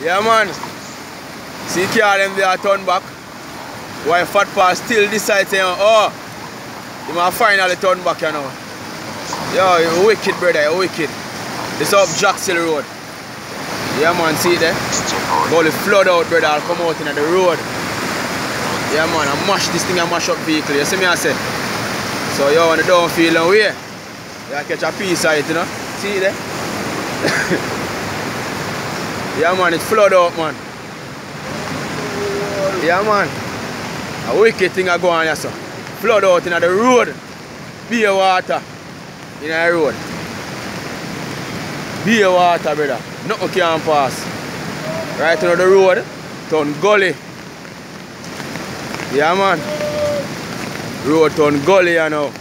Yeah, man. See car them there turn back. Why Fat Pass still decide saying, oh, you might finally turn back, you know. Yo, you wicked, brother, you wicked. This up Jackson Road. Yeah, man, see it there? All the flood out, brother, I'll come out into the road. Yeah, man, I mash this thing, I mash up vehicle. You see me, I say? So, you on the downfield and way, you catch a piece of it, you know? See it there? Yeah, man, it's flood out, man. Yeah, man. A wicked thing I go on here, so. Flood out in the road. Beer water in the road. Beer water, brother. Nothing can pass. Right on the road, turn gully. Yeah, man. Road turn gully, you know.